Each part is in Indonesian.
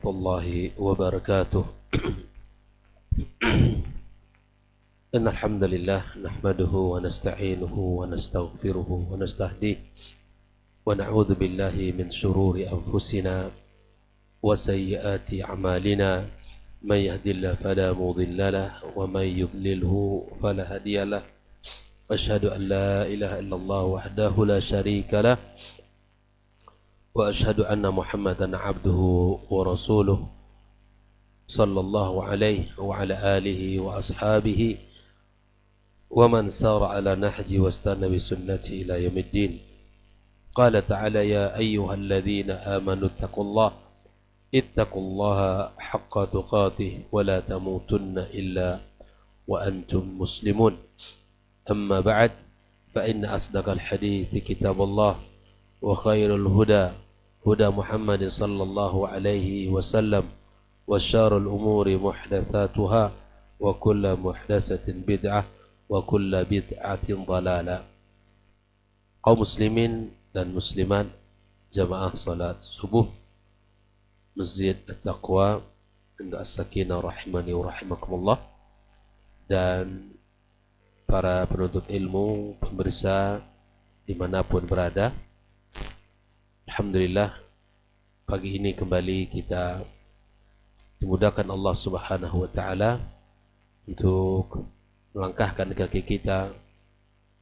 الله وبركاته. إن الحمد لله نحمده ونستعينه ونستغفره ونستهديه ونعوذ بالله من شرور أنفسنا وسيئات أعمالنا. من يهد الله فلا مضل له ومن يضلله فلا هادي له. أشهد أن لا إله إلا الله وحده لا شريك له وأشهد أن محمدا عبده ورسوله صلى الله عليه وعلى آله وأصحابه ومن سار على نهجه واستنى بسنته إلى يوم الدين. قال تعالى: يا أيها الذين آمنوا اتقوا الله حق تقاته ولا تموتن إلا وأنتم مسلمون. أما بعد، فإن أصدق الحديث كتاب الله وخير الهدى هدى محمد صلى الله عليه وسلم وشر الأمور محدثاتها وكل محدثة بدعة وكل بدعة ضلالة. Kaum muslimin dan muslimat jamaah salat subuh Masjid At-Taqwa Indah As-Sakinah rahimani wa rahimakumullah, dan para penuntut ilmu, pemirsa dimanapun berada. Alhamdulillah, pagi ini kembali kita dimudahkan Allah Subhanahu wa Ta'ala untuk melangkahkan kaki kita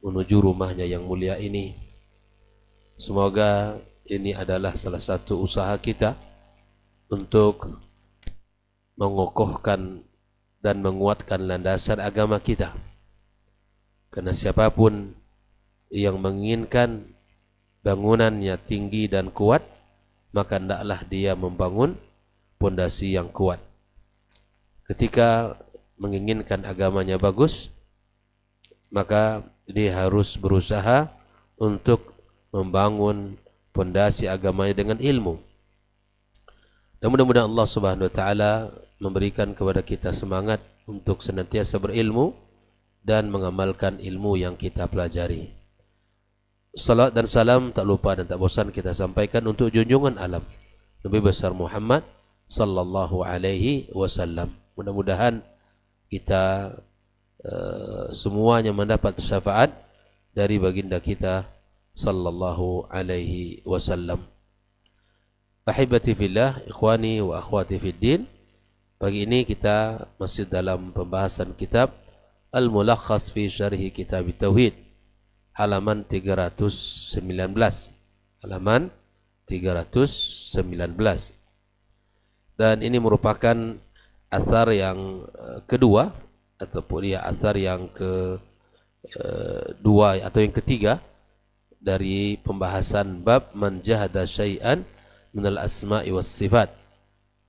menuju rumahnya yang mulia ini. Semoga ini adalah salah satu usaha kita untuk mengokohkan dan menguatkan landasan agama kita. Karena siapapun yang menginginkan bangunannya tinggi dan kuat, maka hendaklah dia membangun pondasi yang kuat. Ketika menginginkan agamanya bagus, maka dia harus berusaha untuk membangun pondasi agamanya dengan ilmu. Dan mudah-mudahan Allah Subhanahu wa Ta'ala memberikan kepada kita semangat untuk senantiasa berilmu dan mengamalkan ilmu yang kita pelajari. Salat dan salam tak lupa dan tak bosan kita sampaikan untuk junjungan alam Nabi besar Muhammad sallallahu alaihi wasallam. Mudah-mudahan kita semuanya mendapat syafaat dari baginda kita sallallahu alaihi wasallam. Ahibati fillah, ikhwani wa akhwati fid din. Pagi ini kita masih dalam pembahasan kitab Al-Mulakhas fi Syarhi Kitab Tauhid, halaman 319. Halaman 319. Dan ini merupakan asar yang kedua, ataupun ya asar yang kedua atau yang ketiga dari pembahasan bab man jahada syai'an minal asma'i was sifat.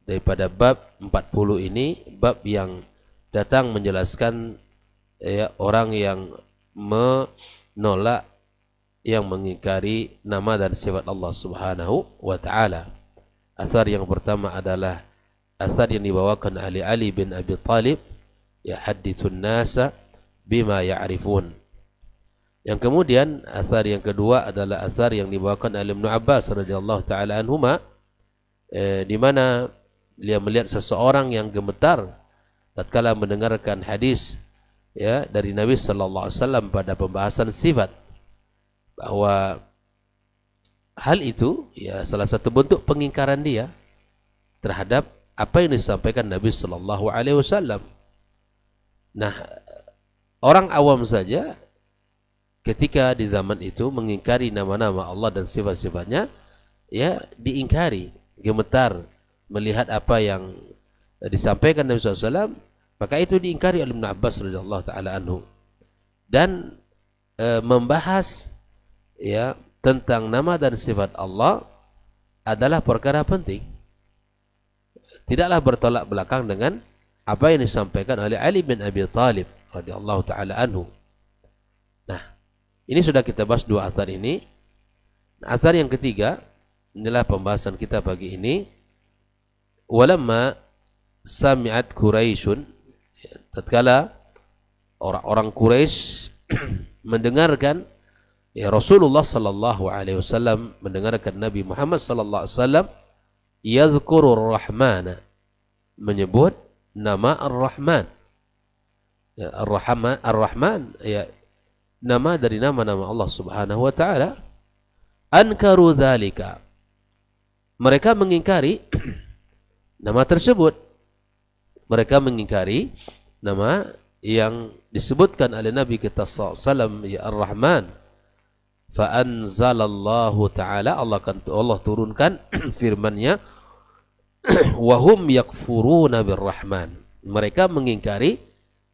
Daripada bab 40 ini, bab yang datang menjelaskan ya, orang yang menolak, yang mengingkari nama dan sifat Allah Subhanahu wa Ta'ala. Asar yang pertama adalah asar yang dibawakan oleh Ali bin Abi Thalib, ya hadithun nasa bima ya'rifun. Yang kemudian asar yang kedua adalah asar yang dibawakan oleh Ibnu Abbas radhiyallahu taala anhuma, di mana dia melihat seseorang yang gemetar tatkala mendengarkan hadis ya dari Nabi sallallahu alaihi wasallam pada pembahasan sifat, bahwa hal itu ya salah satu bentuk pengingkaran dia terhadap apa yang disampaikan Nabi sallallahu alaihi wasallam. Nah, orang awam saja ketika di zaman itu mengingkari nama-nama Allah dan sifat-sifatnya, ya diingkari, gemetar melihat apa yang disampaikan Nabi SAW, maka itu diingkari oleh Ibnu Abbas radhiyallahu taala anhu. Dan membahas ya tentang nama dan sifat Allah adalah perkara penting. Tidaklah bertolak belakang dengan apa yang disampaikan oleh Ali bin Abi Thalib radhiyallahu taala anhu. Nah, ini sudah kita bahas dua athar ini. Athar yang ketiga, inilah pembahasan kita pagi ini. Walamma sami'at Quraisyun, tatkala orang-orang Quraisy mendengarkan ya Rasulullah sallallahu alaihi wasallam, mendengarkan Nabi Muhammad sallallahu alaihi wasallam yadhkurur rahmana, menyebut nama Ar-Rahman. Ya, Ar-Rahman ya nama dari nama-nama Allah Subhanahu wa taala. Ankaru dzalika, mereka mengingkari nama tersebut. Mereka mengingkari nama yang disebutkan oleh Nabi kita sallallahu alaihi wasallam, ya Ar-Rahman. Fa anzalallahu ta'ala, Allah turunkan firman-Nya, wa hum yakfuruna birrahman, mereka mengingkari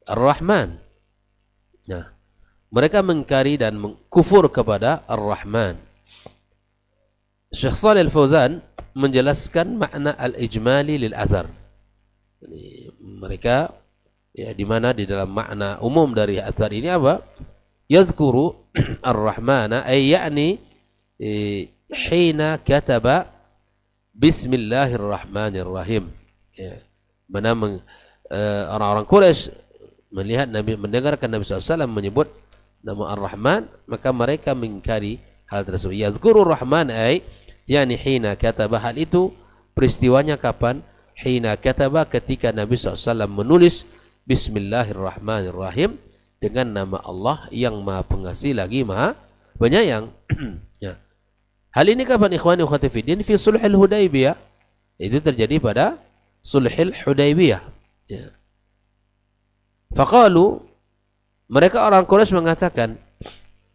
Ar-Rahman. Nah, mereka mengingkari dan kufur kepada Ar-Rahman. Syekh Shalih Al-Fauzan menjelaskan makna al-ijmali lil athar. Mereka ya di mana di dalam makna umum dari athar ini apa? Yadhkuru Ar-Rahmana ay ya'ni hina kataba Bismillahirrahmanirrahim. Ya. Mana orang-orang Quraisy melihat Nabi, mendengarkan Nabi SAW menyebut nama Ar-Rahman, maka mereka mengingkari hal tersebut. Yadhkurur Rahman ay yani hina kataba, hal itu peristiwanya kapan? Hina kataba, ketika Nabi SAW menulis Bismillahirrahmanirrahim, dengan nama Allah yang Maha Pengasih lagi Maha Penyayang. Ya. Hal ini kapan ikhwani ukhwati fiddin? Fi sulhil Hudaybiyah. Itu terjadi pada sulhil Hudaybiyah. Ya. Faqalu, mereka orang Quraisy mengatakan,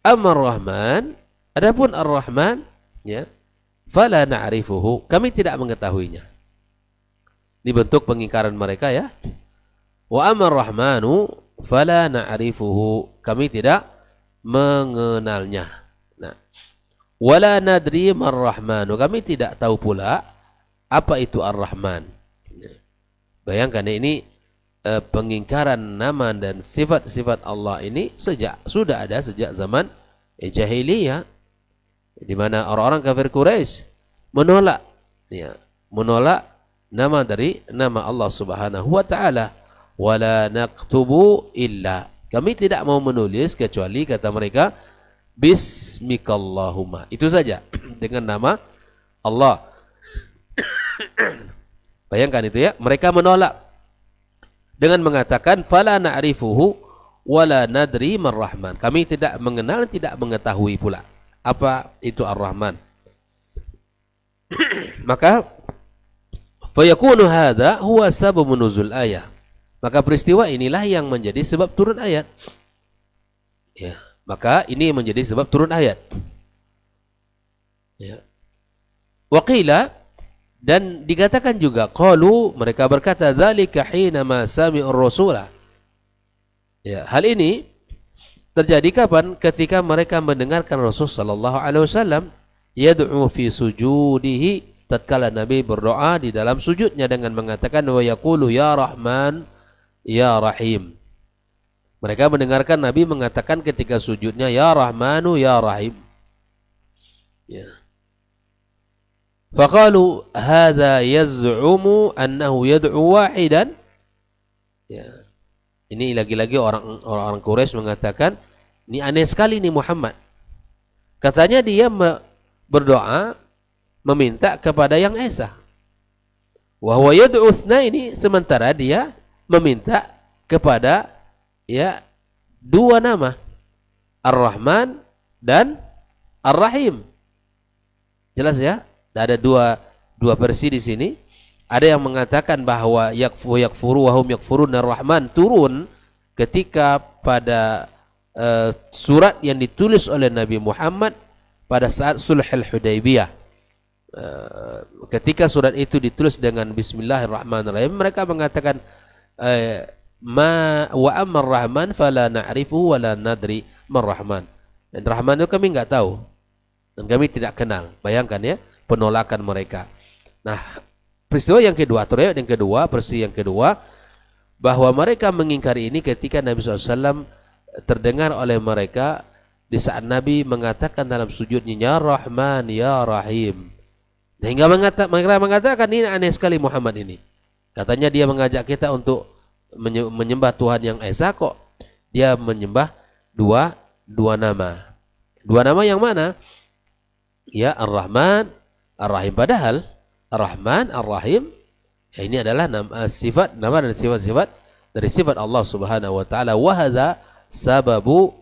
Amar Rahman, adapun Ar-Rahman, ya, fala na'rifuhu, kami tidak mengetahuinya. Ini bentuk pengingkaran mereka ya. Wa amar Rahmanu fala na'rifuhu, kami tidak mengenalnya. Nah, wala nadri mar-Rahmanu, kami tidak tahu pula apa itu Ar-Rahman. Bayangkan ini pengingkaran nama dan sifat-sifat Allah ini sudah ada sejak zaman jahiliyah, di mana orang-orang kafir Quraisy menolak nama dari nama Allah Subhanahu wa taala. Wala naktubu illa, kami tidak mau menulis kecuali, kata mereka, bismikallahumma, itu saja, dengan nama Allah. Bayangkan itu ya, mereka menolak dengan mengatakan fala na'rifuhu wala nadri marrahman, kami tidak mengenal, tidak mengetahui pula apa itu Ar-Rahman. Maka fayakunu hadha huwa sabab nuzul ayah, maka peristiwa inilah yang menjadi sebab turun ayat. Ya, maka ini menjadi sebab turun ayat. Ya. Waqila, dan dikatakan juga, qalu, mereka berkata, dzalika hina ma sami'ur rasulah. Ya, hal ini terjadi kapan? Ketika mereka mendengarkan Rasul sallallahu alaihi wasallam yad'u fi sujudihi, tatkala Nabi berdoa di dalam sujudnya dengan mengatakan wa yaqulu ya Rahman ya Rahim. Mereka mendengarkan Nabi mengatakan ketika sujudnya ya Rahmanu ya Rahim. Ya. Faqalu hadza yaz'umu annahu yad'u wahidan. Ya. Ini lagi-lagi orang Quraisy mengatakan, ini aneh sekali nih Muhammad. Katanya dia berdoa meminta kepada yang esa. Wa huwa yad'u itsnaini, sementara dia meminta kepada ya dua nama, Ar-Rahman dan Ar-Rahim. Jelas ya? Ada dua versi di sini. Ada yang mengatakan bahwa yakfuru wa hum yakfurun Ar-Rahman turun ketika pada surat yang ditulis oleh Nabi Muhammad pada saat Sulhul Hudaybiyah. Ketika surat itu ditulis dengan Bismillahirrahmanirrahim, mereka mengatakan ma wa amar Rahman fala na'rifu wa la nadri mar-Rahman. Dan Rahman itu kami enggak tahu dan kami tidak kenal. Bayangkan ya penolakan mereka. Nah, peristiwa yang kedua, atau yang kedua, versi yang kedua, bahwa mereka mengingkari ini ketika Nabi SAW terdengar oleh mereka di saat Nabi mengatakan dalam sujudnya ya Rahman ya Rahim. Sehingga mereka mengatakan ini aneh sekali Muhammad ini. Katanya dia mengajak kita untuk menyembah Tuhan yang esa, kok dia menyembah dua nama. Dua nama yang mana? Ya Ar-Rahman, Ar-Rahim. Padahal Ar-Rahman, Ar-Rahim. Ya, ini adalah nama dan sifat-sifat dari sifat Allah Subhanahu wa taala. Wa hadza sababun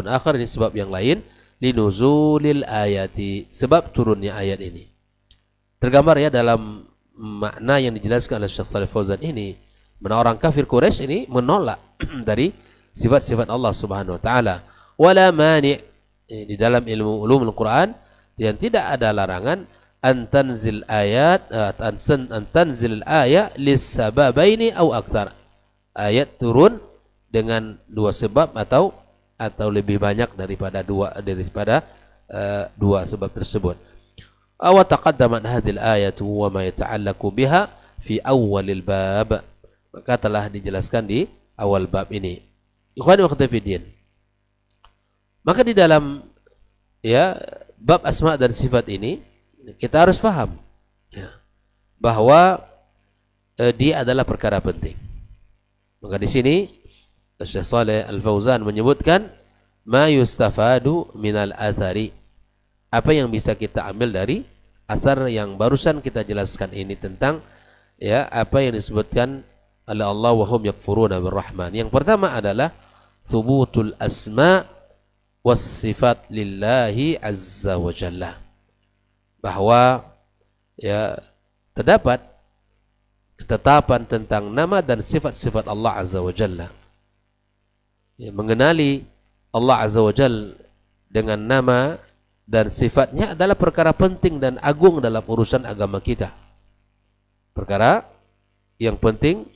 akhar, ini sebab yang lain, linuzulil ayati, sebab turunnya ayat ini. Tergambar ya dalam makna yang dijelaskan oleh Syekh Shalih Fauzan ini, mana orang kafir Quraisy ini menolak dari sifat-sifat Allah Subhanahu wa taala. Wala mani', di dalam ilmu ulumul Quran yang tidak ada larangan antanzil ayat antanzil ayat lissababaini au aktsar. Ayat turun dengan dua sebab atau lebih banyak daripada dua sebab tersebut. Aw taqaddamat hadhil ayatu wa ma yata'allaqu biha fi awwalil bab. Maka telah dijelaskan di awal bab ini. Ikhwani wa akhwati fiddin. Maka di dalam ya bab asma dan sifat ini kita harus paham ya, bahwa dia adalah perkara penting. Maka di sini Syekh Shalih Al-Fauzan menyebutkan ma yustafadu minal athari, apa yang bisa kita ambil dari asar yang barusan kita jelaskan ini tentang ya apa yang disebutkan oleh Allah wa hum yakfuruna birrahman. Yang pertama adalah thubutul asma was sifat lillahi azza wa jalla, bahwa ya terdapat ketetapan tentang nama dan sifat-sifat Allah azza wa jalla. Ya, mengenali Allah azza wa jalla dengan nama dan sifatnya adalah perkara penting dan agung dalam urusan agama kita. Perkara yang penting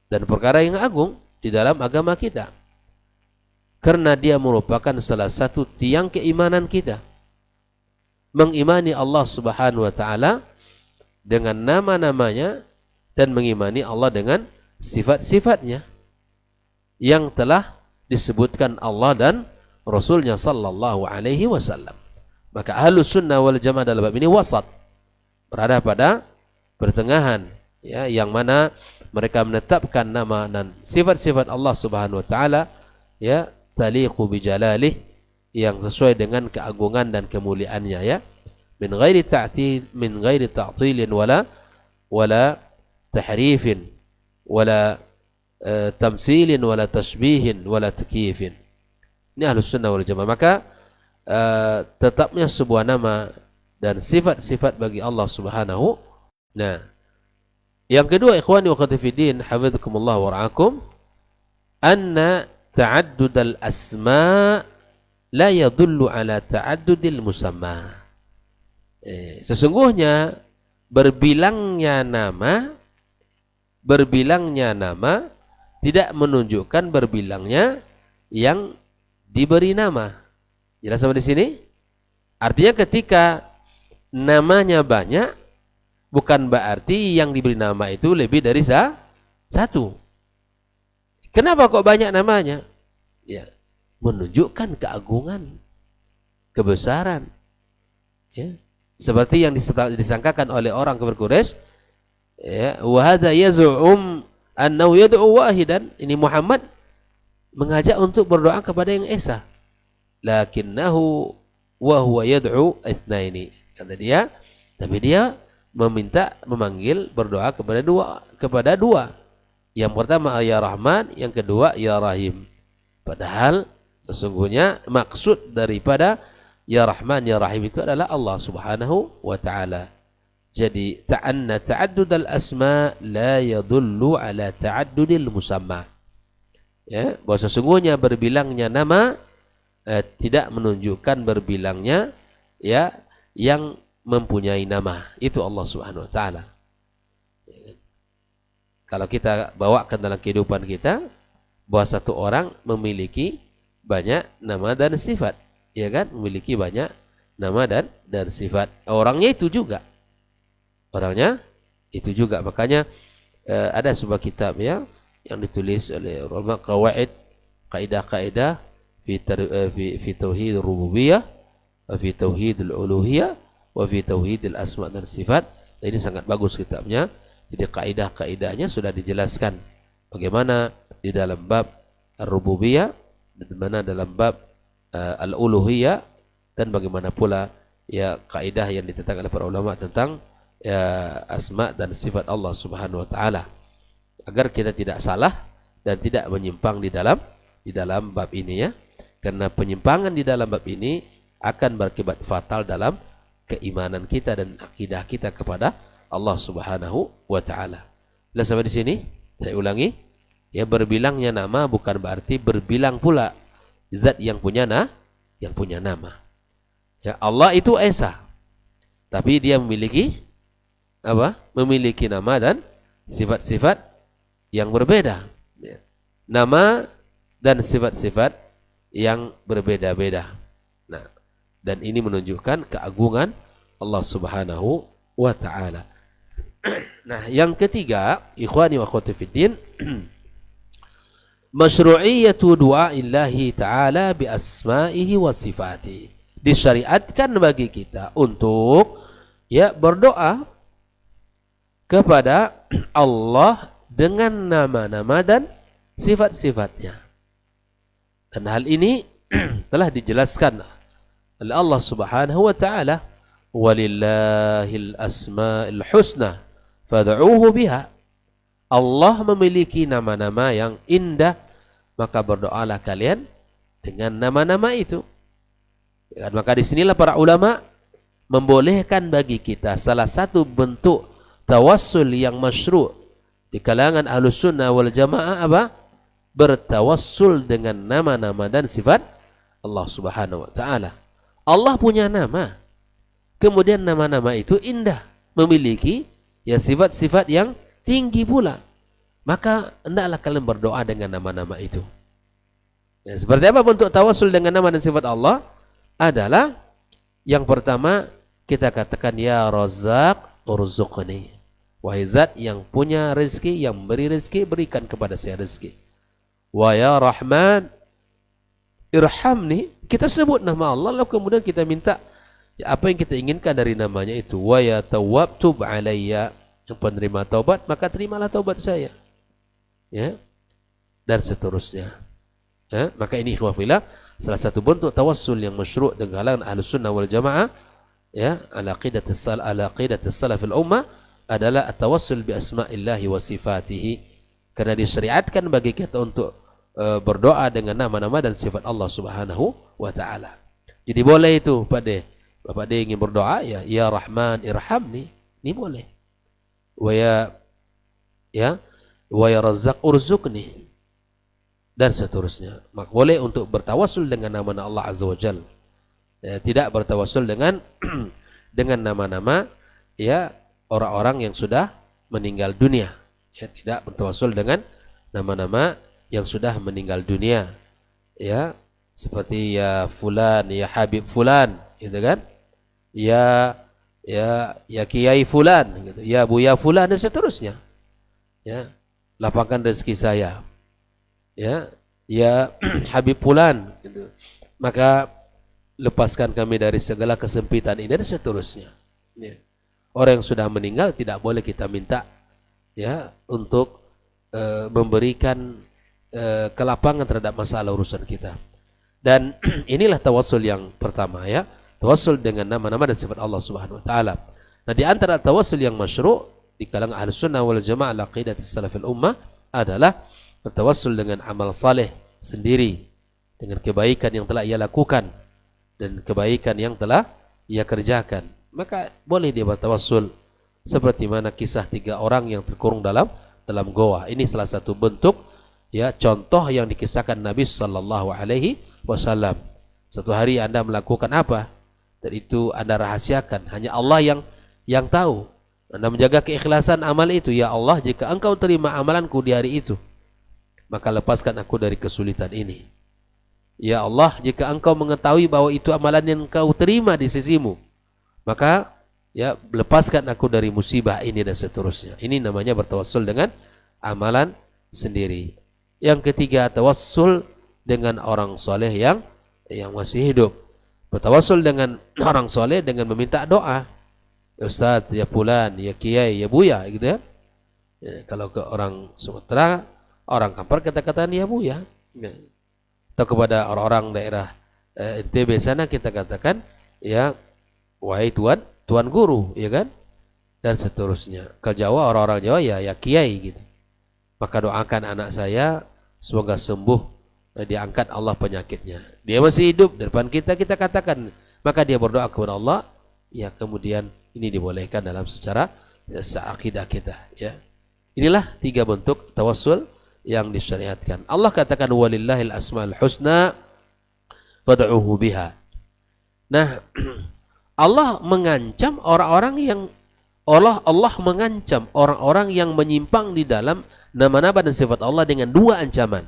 dan perkara yang agung di dalam agama kita. Karena dia merupakan salah satu tiang keimanan kita. Mengimani Allah Subhanahu wa taala dengan nama-namanya dan mengimani Allah dengan sifat-sifatnya yang telah disebutkan Allah dan Rasulnya sallallahu alaihi wasallam. Maka Ahlus Sunnah wal Jamaah dalam bab ini wasat, berada pada pertengahan ya, yang mana mereka menetapkan nama dan sifat-sifat Allah Subhanahu wa taala ya taliqu bi jalalih, yang sesuai dengan keagungan dan kemuliaannya ya, min ghairi ta'tilin wala tahrifin wala tamsilin wala tashbihin wala takyifin. Ini Ahlus Sunnah wal Jamaah. Maka tetapnya sebuah nama dan sifat-sifat bagi Allah Subhanahu. Nah, yang kedua ikhwani wa akhwati fiddin hafizakumullah wa ra'akum, anna ta'addudal asma la yadullu ala ta'addudil musamma. Sesungguhnya berbilangnya nama tidak menunjukkan berbilangnya yang diberi nama. Jelas sampai di sini? Artinya ketika namanya banyak, bukan berarti yang diberi nama itu lebih dari satu. Kenapa kok banyak namanya? Ya, menunjukkan keagungan, kebesaran. Ya, seperti yang disangkakan oleh orang kafir Quraisy, ya, wa hadza yaz'um annahu yad'u wahidan. Ini Muhammad mengajak untuk berdoa kepada yang esa. Lakinnahu wa huwa yad'u itsnaini. Kata dia, tapi dia memanggil berdoa kepada dua. Yang pertama ya Rahman, yang kedua ya Rahim. Padahal sesungguhnya maksud daripada ya Rahman ya Rahim itu adalah Allah Subhanahu wa taala. Jadi ta'anna ta'addudal asma la yadullu ala ta'addudil musamma. Ya, bahwa sesungguhnya berbilangnya nama tidak menunjukkan berbilangnya ya yang mempunyai nama, itu Allah Subhanahu wa taala. Kalau kita bawakan dalam kehidupan kita, bahwa satu orang memiliki banyak nama dan sifat, ya kan? Memiliki banyak nama dan sifat. Orangnya itu juga. Makanya ada sebuah kitab ya yang ditulis oleh ulama qawaid, kaidah-kaidah fi tauhid rububiyah, wa fi tauhid al-uluhiyah, wa fi tauhid al-asma dan sifat. Dan ini sangat bagus kitabnya. Jadi kaidah-kaidahnya sudah dijelaskan bagaimana di dalam bab ar-rububiyah, dan bagaimana dalam bab al-uluhiyah, dan bagaimana pula ya kaidah yang ditetapkan oleh para ulama tentang ya asma dan sifat Allah Subhanahu wa taala agar kita tidak salah dan tidak menyimpang di dalam bab ini ya. Karena penyimpangan di dalam bab ini akan berakibat fatal dalam keimanan kita dan akidah kita kepada Allah Subhanahu wa taala. Sudah sampai di sini? Saya ulangi. Ya, berbilangnya nama bukan berarti berbilang pula zat yang punya nama. Ya, Allah itu esa. Tapi dia memiliki apa? Memiliki nama dan sifat-sifat yang berbeda. Ya. Nama dan sifat-sifat yang berbeda-beda. Nah, dan ini menunjukkan keagungan Allah Subhanahu wa taala. Nah, yang ketiga, ikhwani wa akhwati fiddin, masyru'iyatu du'aillahi ta'ala bi asma'ihi wa sifatihi. Disyariatkan bagi kita untuk ya berdoa kepada Allah dengan nama-nama dan sifat-sifatnya. Dan hal ini telah dijelaskan oleh Allah Subhanahu wa taala, walillahil asmaul husna fad'uuhu biha. Allah memiliki nama-nama yang indah, maka berdoalah kalian dengan nama-nama itu. Ya, maka disinilah para ulama membolehkan bagi kita salah satu bentuk tawassul yang masyru' di kalangan Ahlus Sunnah wal Jamaah apa? Bertawassul dengan nama-nama dan sifat Allah Subhanahu wa taala. Allah punya nama. Kemudian nama-nama itu indah, memiliki ya sifat-sifat yang tinggi pula. Maka hendaklah kalian berdoa dengan nama-nama itu. Ya, seperti apa bentuk tawassul dengan nama dan sifat Allah? Adalah yang pertama kita katakan ya Razzaq urzuqni. Wahai zat yang punya rezeki, yang beri rezeki, berikan kepada saya rezeki. Wa ya Rahman irhamni. Kita sebut nama Allah lalu kemudian kita minta ya, apa yang kita inginkan dari namanya itu. Wa ya Tawwab tub alayya. Yang penerima taubat, maka terimalah taubat saya. Ya. Dan seterusnya. Ya, maka ini ikhwah fillah salah satu bentuk tawassul yang masyru' dengan kalangan Ahlus Sunnah wal Jamaah ya, ala qidatis salafil ummah adalah at-tawassul bi asma'illahi wa sifatihi. Karena disyariatkan bagi kita untuk berdoa dengan nama-nama dan sifat Allah Subhanahu wa taala. Jadi boleh itu Bapak D ingin berdoa ya Rahman irhamni, ini boleh. Wa ya Razzaq urzuqni dan seterusnya. Maka boleh untuk bertawassul dengan nama Allah Azza wa Jalla. Ya, tidak bertawassul dengan dengan nama-nama ya orang-orang yang sudah meninggal dunia. Ya, tidak bertawassul dengan nama-nama yang sudah meninggal dunia. Ya, seperti ya fulan, ya Habib fulan, gitu kan? Ya Kiai fulan, gitu. Ya Buya fulan dan seterusnya. Ya, lapangkan rezeki saya. Ya Habib fulan, gitu. Maka lepaskan kami dari segala kesempitan ini dan seterusnya. Ya. Orang yang sudah meninggal tidak boleh kita minta ya untuk memberikan kelapangan terhadap masalah urusan kita. Dan inilah tawassul yang pertama ya, tawassul dengan nama-nama dan sifat Allah Subhanahu wa taala. Nah, di antara tawassul yang masyru' di kalangan Ahlus Sunnah wal Jamaah ala qidatis salafil ummah adalah bertawassul dengan amal saleh sendiri, dengan kebaikan yang telah ia lakukan dan kebaikan yang telah ia kerjakan. Maka boleh dia bertawassul seperti mana kisah 3 orang yang terkurung dalam goa. Ini salah satu bentuk ya contoh yang dikisahkan Nabi sallallahu alaihi wasallam. Suatu hari Anda melakukan apa? Dan itu Anda rahasiakan, hanya Allah yang tahu. Anda menjaga keikhlasan amal itu. Ya Allah, jika Engkau terima amalanku di hari itu, maka lepaskan aku dari kesulitan ini. Ya Allah, jika Engkau mengetahui bahwa itu amalan yang Engkau terima di sisimu, maka ya lepaskan aku dari musibah ini dan seterusnya. Ini namanya bertawassul dengan amalan sendiri. Yang ketiga, tawassul dengan orang soleh yang masih hidup. Bertawassul dengan orang soleh dengan meminta doa. Ya Ustaz, ya Fulan, ya Kiai, ya Buya, gitu ya. Ya, kalau ke orang Sumatera, orang Kampar kata-kataan ya Buya. Ya. Atau kepada orang-orang daerah NTB sana kita katakan ya wahai tuan guru, ya kan? Dan seterusnya. Ke Jawa, orang-orang Jawa ya kiai gitu. Maka doakan anak saya semoga sembuh, diangkat Allah penyakitnya. Dia masih hidup di depan kita, kita katakan, maka dia berdoa kepada Allah, ya kemudian ini dibolehkan dalam secara akidah kita, ya. Inilah 3 bentuk tawassul yang disyariatkan. Allah katakan walillahil asmaul husna fad'uhu biha. Nah, Allah mengancam orang-orang yang Allah mengancam orang-orang yang menyimpang di dalam nama-nama dan sifat Allah dengan 2 ancaman.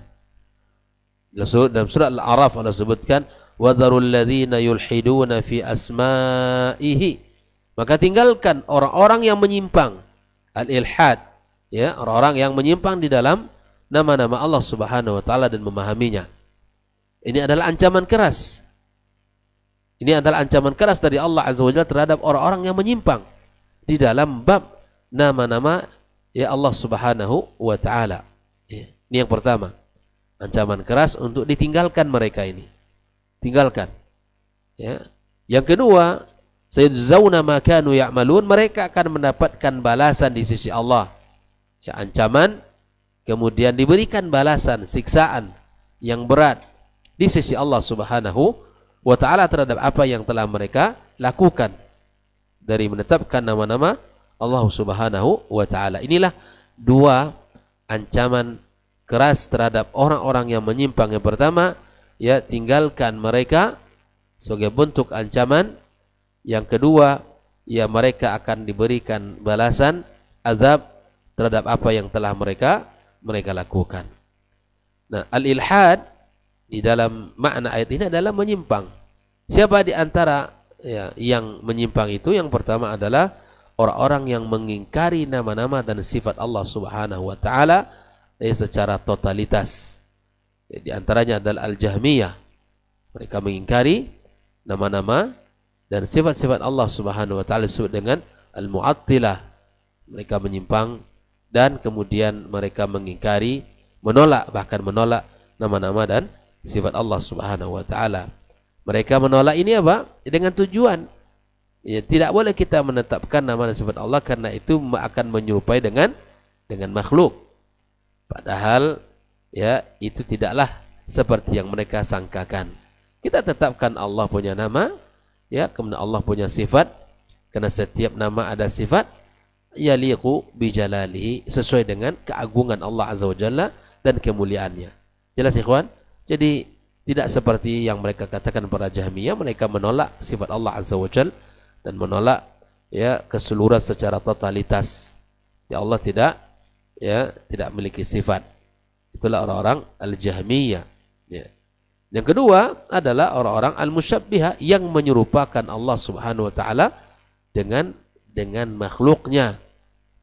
Dalam surah Al-A'raf Allah sebutkan وَذَرُوا الَّذِينَ يُلْحِدُونَ فِي أَسْمَائِهِ. Maka tinggalkan orang-orang yang menyimpang, al-ilhad, ya, orang-orang yang menyimpang di dalam nama-nama Allah Subhanahu wa taala dan memahaminya. Ini adalah ancaman keras. Ini adalah ancaman keras dari Allah Azza wa Jalla terhadap orang-orang yang menyimpang di dalam bab nama-nama ya Allah Subhanahu wa taala. Ya, ini yang pertama. Ancaman keras untuk ditinggalkan mereka ini. Tinggalkan. Ya. Yang kedua, sayajzauna ma kanu ya'malun, mereka akan mendapatkan balasan di sisi Allah. Ya, ancaman, kemudian diberikan balasan, siksaan yang berat di sisi Allah Subhanahu wa taala terhadap apa yang telah mereka lakukan dari menetapkan nama-nama Allah Subhanahu wa taala. Inilah 2 ancaman keras terhadap orang-orang yang menyimpang. Yang pertama, ya, tinggalkan mereka sebagai bentuk ancaman. Yang kedua, ya, mereka akan diberikan balasan azab terhadap apa yang telah mereka lakukan. Nah, al-ilhad di dalam makna ayat ini adalah menyimpang. Siapa di antara ya, yang menyimpang itu? Yang pertama adalah orang-orang yang mengingkari nama-nama dan sifat Allah Subhanahu wa taala secara totalitas. Ya, di antaranya adalah Al-Jahmiyah. Mereka mengingkari nama-nama dan sifat-sifat Allah Subhanahu wa taala disebut dengan Al-Mu'attilah. Mereka menyimpang dan kemudian mereka mengingkari, bahkan menolak nama-nama dan sifat Allah Subhanahu wa taala. Mereka menolak ini apa? Dengan tujuan, ya, tidak boleh kita menetapkan nama dan sifat Allah karena itu akan menyerupai dengan makhluk. Padahal ya itu tidaklah seperti yang mereka sangkakan. Kita tetapkan Allah punya nama, ya, kemudian Allah punya sifat, karena setiap nama ada sifat yaliqu bijalalihi, sesuai dengan keagungan Allah Azza wa Jalla dan kemuliaannya. Jelas ikhwan? Jadi tidak seperti yang mereka katakan para Jahmiyah, mereka menolak sifat Allah Azza wa Jalla dan menolak ya keseluruhan secara totalitas. Ya Allah tidak memiliki sifat. Itulah orang-orang Al-Jahmiyah. Ya. Yang kedua adalah orang-orang Al-Musyabbihah yang menyerupakan Allah Subhanahu wa taala dengan makhluknya.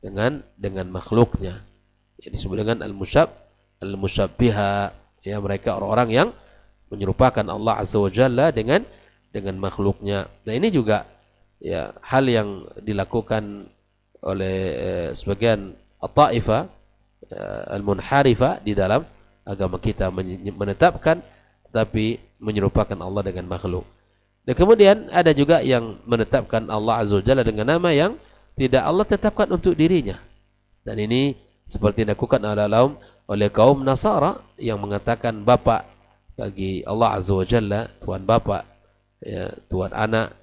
Dengan makhluknya. Ya, disebut dengan Al-Musyabbihah. Ya, mereka orang-orang yang menyerupakan Allah Azza wa Jalla dengan makhluknya. Nah, ini juga ya hal yang dilakukan oleh sebagian at-taifah al-munharifah di dalam agama kita, menetapkan tapi menyerupakan Allah dengan makhluk. Dan kemudian ada juga yang menetapkan Allah Azza wa Jalla dengan nama yang tidak Allah tetapkan untuk dirinya. Dan ini seperti dilakukan oleh kaum Nasara yang mengatakan Bapa bagi Allah Azza wa Jalla, Tuhan Bapa, ya, Tuhan Anak,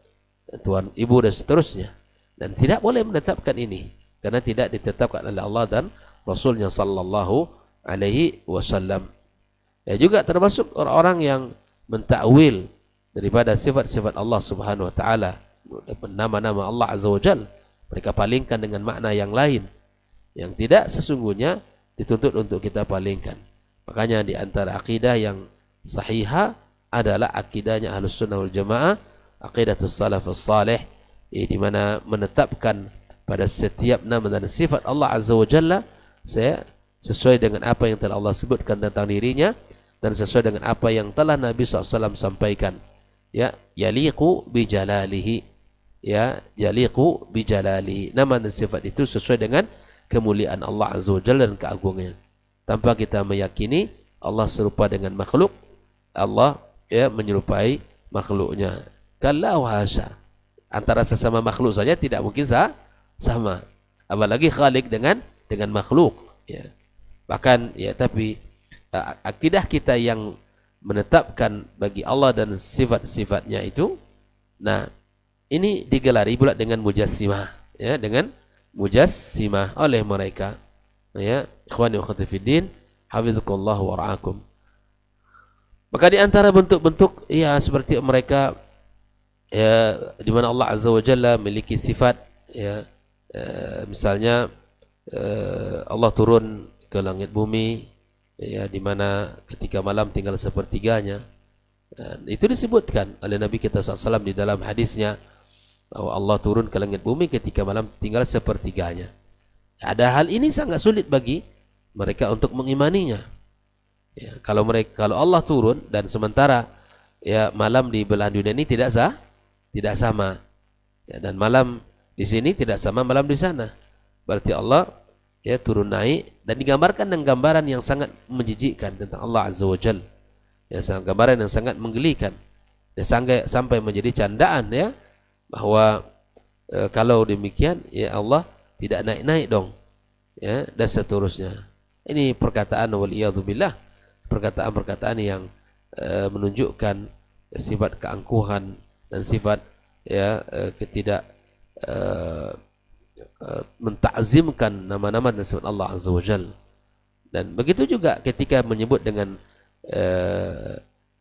Tuhan Ibu dan seterusnya. Dan tidak boleh menetapkan ini karena tidak ditetapkan oleh Allah dan Rasulnya sallallahu alaihi wasallam. Ya, juga termasuk orang-orang yang mentakwil daripada sifat-sifat Allah Subhanahu wa taala, nama-nama Allah Azza wa Jalla, mereka palingkan dengan makna yang lain yang tidak sesungguhnya dituntut untuk kita palingkan. Makanya di antara akidah yang sahihah adalah akidahnya Ahlus Sunnah wal Jamaah, aqidatus salafus salih, di mana menetapkan pada setiap nama dan sifat Allah Azza wa Jalla sesuai dengan apa yang telah Allah sebutkan tentang dirinya dan sesuai dengan apa yang telah Nabi SAW sampaikan. Ya, yaliqu bijalalihi. Ya, yaliqu bijalalihi. Nama dan sifat itu sesuai dengan kemuliaan Allah Azza wa Jalla dan keagungannya. Tanpa kita meyakini Allah serupa dengan makhluk, Allah ya menyerupai makhluknya. Kalla wa hasya. Antara sesama makhluk saja tidak mungkin sama. Apalagi Khalik dengan makhluk. Ya. Bahkan ya tapi akidah kita yang menetapkan bagi Allah dan sifat-sifatnya itu, nah ini digelari pula dengan mujassimah, ya, dengan mujassimah oleh mereka. Ya, ikhwani wa akhwati fiddin, hafizakumullah wa ra'akum. Maka di antara bentuk-bentuk ya seperti mereka ya di mana Allah Azza wa Jalla memiliki sifat ya misalnya Allah turun ke langit bumi ya di mana ketika malam tinggal sepertiganya. Dan itu disebutkan oleh Nabi kita SAW di dalam hadisnya bahwa Allah turun ke langit bumi ketika malam tinggal sepertiganya. Ada hal ini sangat sulit bagi mereka untuk mengimaninya. Ya, kalau Allah turun dan sementara ya malam di belahan dunia ini tidak sama. Ya, dan malam di sini tidak sama malam di sana. Berarti Allah ya turun naik dan digambarkan dengan gambaran yang sangat menjijikkan tentang Allah Azza wa Jalla. Ya, gambaran yang sangat menggelikan. Ya, sampai menjadi candaan ya bahwa kalau demikian ya Allah tidak naik-naik dong. Ya, dan seterusnya. Ini perkataan waliyadzubillah, perkataan-perkataan yang menunjukkan sifat keangkuhan dan sifat ya ketidak mentakzimkan nama-nama dan sifat Allah Azza wa Jalla. Dan begitu juga ketika menyebut dengan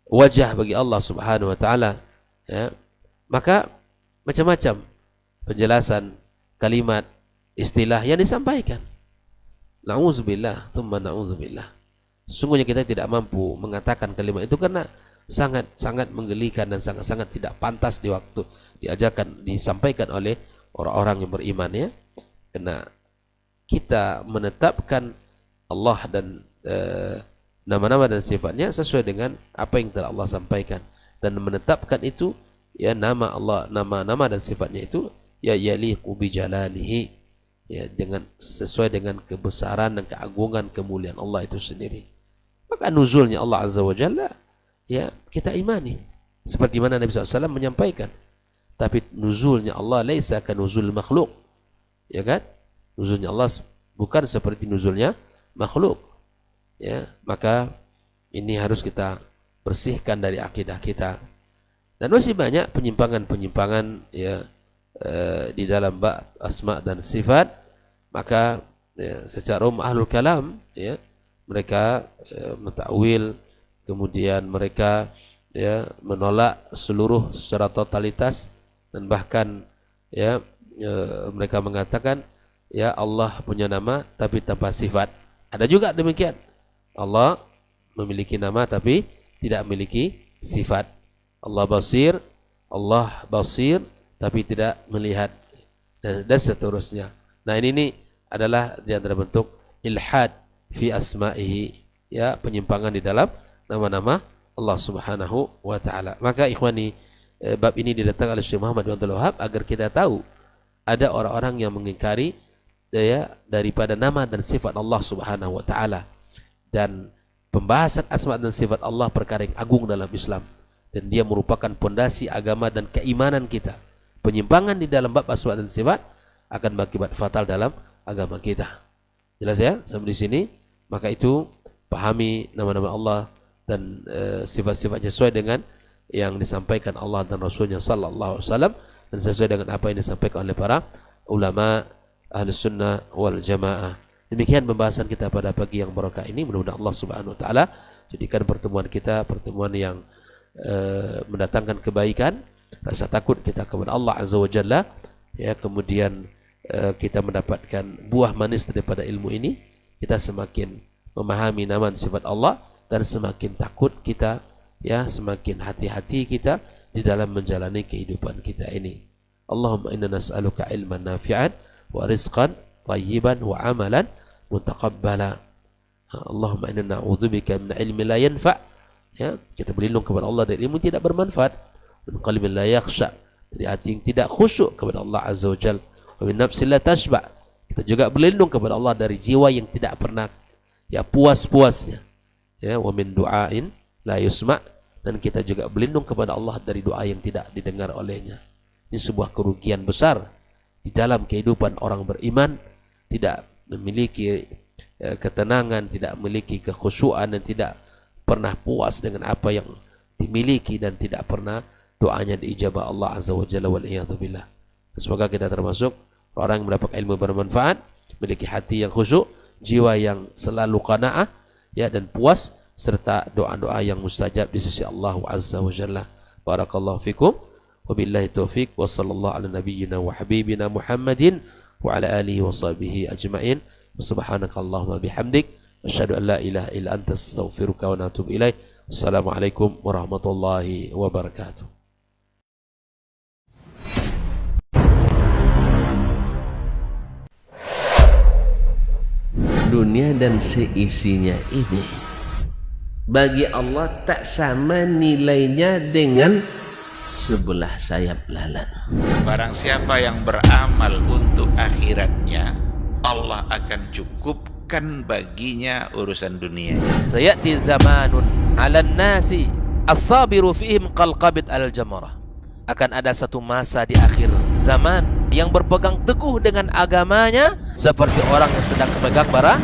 wajah bagi Allah Subhanahu wa taala ya, maka macam-macam penjelasan kalimat istilah yang disampaikan. Na'udzubillah, thumma na'udzubillah. Sesungguhnya kita tidak mampu mengatakan kalimat itu karena sangat menggelikan dan sangat tidak pantas di waktu disampaikan oleh orang-orang yang beriman ya. Karena kita menetapkan Allah dan nama-nama dan sifatnya sesuai dengan apa yang telah Allah sampaikan, dan menetapkan itu ya nama Allah, nama-nama dan sifatnya itu ya yaliqu bi jalalihi, ya dengan sesuai dengan kebesaran dan keagungan kemuliaan Allah itu sendiri. Maka nuzulnya Allah Azza wa Jalla ya kita imani seperti mana Nabi SAW menyampaikan. Tapi nuzulnya Allah laisa ka nuzul makhluk, ya kan? Nuzulnya Allah bukan seperti nuzulnya makhluk. Ya, maka ini harus kita bersihkan dari akidah kita. Dan masih banyak penyimpangan-penyimpangan ya di dalam bab asma dan sifat. Maka ya, secara ahlul kalam ya mereka mentakwil, kemudian mereka ya menolak seluruh secara totalitas, dan bahkan ya mereka mengatakan ya Allah punya nama tapi tanpa sifat. Ada juga demikian. Allah memiliki nama tapi tidak memiliki sifat. Allah basir tapi tidak melihat, dan seterusnya. Nah ini adalah di antara bentuk ilhad fi asma'ihi, ya penyimpangan di dalam nama-nama Allah Subhanahu wa taala. Maka ikhwani, bab ini didatangkan oleh Syekh Muhammad bin Abdul Wahhab agar kita tahu ada orang-orang yang mengingkari ya daripada nama dan sifat Allah Subhanahu wa taala. Dan pembahasan asma dan sifat Allah perkara yang agung dalam Islam, dan dia merupakan pondasi agama dan keimanan kita. Penyimpangan di dalam bab asma dan sifat akan berakibat fatal dalam agama kita. Jelas ya sampai di sini? Maka itu pahami nama-nama Allah dan sifat-sifatnya sesuai dengan yang disampaikan Allah dan Rasulnya sallallahu alaihi wasallam, dan sesuai dengan apa yang disampaikan oleh para ulama Ahlus Sunnah wal Jamaah. Demikian pembahasan kita pada pagi yang barokah ini. Mudah-mudahan Allah Subhanahu wa taala jadikan pertemuan kita pertemuan yang mendatangkan kebaikan, rasa takut kita kepada Allah Azza wa Jalla ya, kemudian kita mendapatkan buah manis daripada ilmu ini. Kita semakin memahami nama dan sifat Allah, dan semakin takut kita ya, semakin hati-hati kita di dalam menjalani kehidupan kita ini. Allahumma inna nas'aluka ilman nafi'an wa rizqan tayyiban wa amalan mutaqabbala. Allahumma inna na'udzubika min ilmin la yanfa', ya, kita berlindung kepada Allah dari ilmu tidak bermanfaat, min qalbin la yakhsha, dari hati yang tidak khusyuk kepada Allah Azza wa Jalla, wa min nafsin la tashba', kita juga berlindung kepada Allah dari jiwa yang tidak pernah ya puas-puasnya, ya, wa min du'ain la yusma', dan kita juga berlindung kepada Allah dari doa yang tidak didengar olehnya. Ini sebuah kerugian besar di dalam kehidupan orang beriman, tidak memiliki ketenangan, tidak memiliki kekhusyuan, dan tidak pernah puas dengan apa yang dimiliki, dan tidak pernah doanya diijabah Allah Azza wa Jalla wal iyadzu billah. Semoga kita termasuk orang yang mendapat ilmu bermanfaat, memiliki hati yang khusyuk, jiwa yang selalu qanaah, ya, dan puas, serta doa-doa yang mustajab di sisi Allah Azza wa Jalla. Barakallahu fikum. Wabillahi taufiq wa sallallahu ala nabiyyina wa habibina Muhammadin wa ala alihi wa sahbihi ajma'in. Subhanakallahumma bihamdik asyhadu an la ilaha illa anta astaghfiruka wa atubu ilaik. Assalamualaikum warahmatullahi wabarakatuh. Dunia dan seisinya ini bagi Allah tak sama nilainya dengan sebelah sayap lalat. Barang siapa yang beramal untuk akhiratnya, Allah akan cukupkan baginya urusan dunia. Sayati zamanun 'alan nasi as-sabiru fihim qalqabit al-jamarah. Akan ada satu masa di akhir zaman yang berpegang teguh dengan agamanya seperti orang yang sedang memegang bara